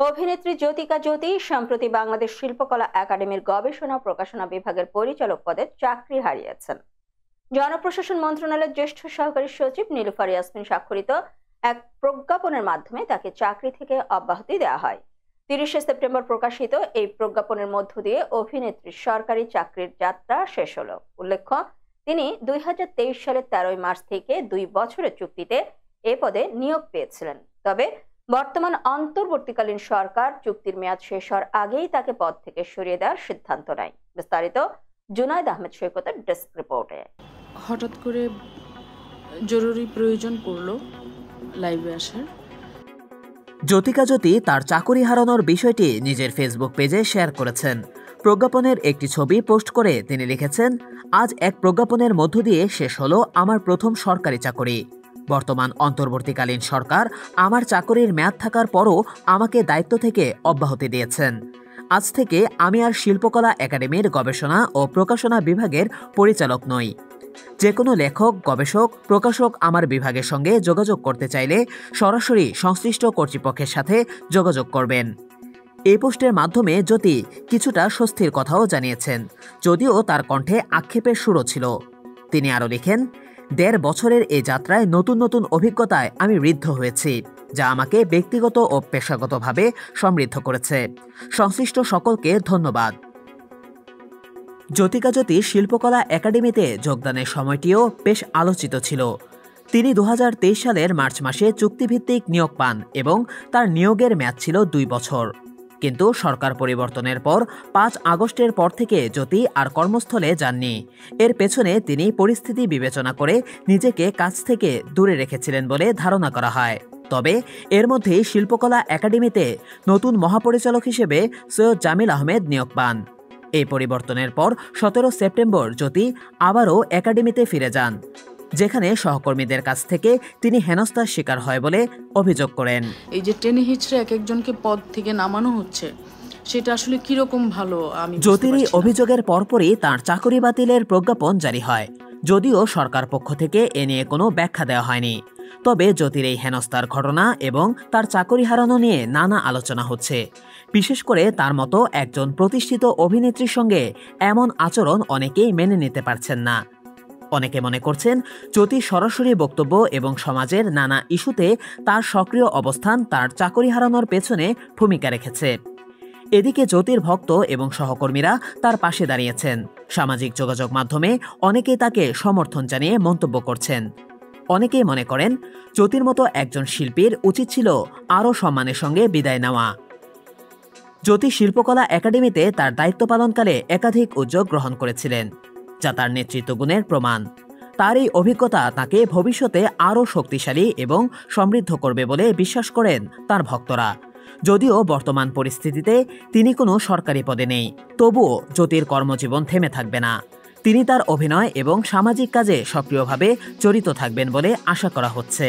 অভিনেত্রী জ্যোতিকা জ্যোতি সম্প্রতি বাংলাদেশ শিল্পকলা একাডেমির গবেষণা ও প্রকাশনা বিভাগের পরিচালক পদে চাকরি হারিয়েছেন। জনপ্রশাসন মন্ত্রণালয়ের জ্যেষ্ঠ সহকারী সচিব নীলুফার ইয়াসমিন স্বাক্ষরিত এক প্রজ্ঞাপনের মাধ্যমে তাকে চাকরি থেকে অব্যাহতি দেওয়া হয়। 30শে সেপ্টেম্বর প্রকাশিত এই প্রজ্ঞাপনের মধ্য দিয়ে অভিনেত্রীর সরকারি চাকরির যাত্রা শেষ হলো। উল্লেখ্য, তিনি 2023 সালের 13 মার্চ থেকে 2 বছরের চুক্তিতে এ পদে নিয়োগ পেয়েছিলেন। তবে বর্তমান অন্তর্বর্তীকালীন সরকার চুক্তির মেয়াদ শেষ হওয়ার আগেই তাকে পদ থেকে সরিয়ে দেওয়ার সিদ্ধান্ত নেয়। বিস্তারিত জুনায়েদ আহমেদ সৈকতের ডেস্ক রিপোর্টে। হঠাৎ করে জরুরি প্রয়োজন পড়লো লাইভে আসার। জ্যোতিকা জ্যোতি তার চাকরি হারানোর বিষয়টি নিজের ফেসবুক পেজে শেয়ার করেছেন। প্রজ্ঞাপনের একটি ছবি পোস্ট করে তিনি লিখেছেন, আজ এক প্রজ্ঞাপনের মধ্য দিয়ে শেষ হলো আমার প্রথম সরকারি চাকরি। বর্তমান অন্তর্বর্তীকালীন সরকার আমার চাকরির মেয়াদ থাকার পরও আমাকে দায়িত্ব থেকে অব্যাহতি দিয়েছেন। আজ থেকে আমি আর শিল্পকলা একাডেমির গবেষণা ও প্রকাশনা বিভাগের পরিচালক নই। যে কোনো লেখক, গবেষক, প্রকাশক আমার বিভাগের সঙ্গে যোগাযোগ করতে চাইলে সরাসরি সংশ্লিষ্ট কর্তৃপক্ষের সাথে যোগাযোগ করবেন। এই পোস্টের মাধ্যমে জ্যোতি কিছুটা স্বস্তির কথাও জানিয়েছেন, যদিও তার কণ্ঠে আক্ষেপের সুরও ছিল। তিনি আরও লিখেন, 1.5 বছরের এই যাত্রায় নতুন নতুন অভিজ্ঞতায় আমি ঋদ্ধ হয়েছি, যা আমাকে ব্যক্তিগত ও পেশাগতভাবে সমৃদ্ধ করেছে। সংশ্লিষ্ট সকলকে ধন্যবাদ। জ্যোতিকা জ্যোতি শিল্পকলা একাডেমিতে যোগদানের সময়টিও বেশ আলোচিত ছিল। তিনি 2023 সালের মার্চ মাসে চুক্তিভিত্তিক নিয়োগ পান এবং তার নিয়োগের মেয়াদ ছিল 2 বছর। কিন্তু সরকার পরিবর্তনের পর 5 আগস্টের পর থেকে জ্যোতি আর কর্মস্থলে যাননি। এর পেছনে তিনি পরিস্থিতি বিবেচনা করে নিজেকে কাজ থেকে দূরে রেখেছিলেন বলে ধারণা করা হয়। তবে এর মধ্যেই শিল্পকলা একাডেমিতে নতুন মহাপরিচালক হিসেবে সৈয়দ জামিল আহমেদ নিয়োগ পান। এই পরিবর্তনের পর 17 সেপ্টেম্বর জ্যোতি আবারও একাডেমিতে ফিরে যান, যেখানে সহকর্মীদের কাছ থেকে তিনি হেনস্থার শিকার হয় বলে অভিযোগ করেন। এই যে টেনে হিচড়ে এক একজনকে পদ থেকে নামানো হচ্ছে, সেটা আসলে কিরকম ভালো আমি জ্যোতির অভিযোগের পরপরই তার চাকরি বাতিলের প্রজ্ঞাপন জারি হয়, যদিও সরকার পক্ষ থেকে এ নিয়ে কোনো ব্যাখ্যা দেওয়া হয়নি। তবে জ্যোতির এই হেনস্থার ঘটনা এবং তার চাকরি হারানো নিয়ে নানা আলোচনা হচ্ছে। বিশেষ করে তার মতো একজন প্রতিষ্ঠিত অভিনেত্রীর সঙ্গে এমন আচরণ অনেকেই মেনে নিতে পারছেন না। অনেকে মনে করছেন জ্যোতির সরাসরি বক্তব্য এবং সমাজের নানা ইস্যুতে তার সক্রিয় অবস্থান তার চাকরি হারানোর পেছনে ভূমিকা রেখেছে। এদিকে জ্যোতির ভক্ত এবং সহকর্মীরা তার পাশে দাঁড়িয়েছেন। সামাজিক যোগাযোগ মাধ্যমে অনেকেই তাকে সমর্থন জানিয়ে মন্তব্য করছেন। অনেকেই মনে করেন জ্যোতির মতো একজন শিল্পীর উচিত ছিল আরও সম্মানের সঙ্গে বিদায় নেওয়া। জ্যোতি শিল্পকলা একাডেমিতে তার দায়িত্ব পালনকালে একাধিক উদ্যোগ গ্রহণ করেছিলেন, যা তার নেতৃত্ব গুণের প্রমাণ। তার এই অভিজ্ঞতা তাকে ভবিষ্যতে আরও শক্তিশালী এবং সমৃদ্ধ করবে বলে বিশ্বাস করেন তার ভক্তরা। যদিও বর্তমান পরিস্থিতিতে তিনি কোনো সরকারি পদে নেই, তবুও জ্যোতির কর্মজীবন থেমে থাকবে না। তিনি তার অভিনয় এবং সামাজিক কাজে সক্রিয়ভাবে জড়িত থাকবেন বলে আশা করা হচ্ছে।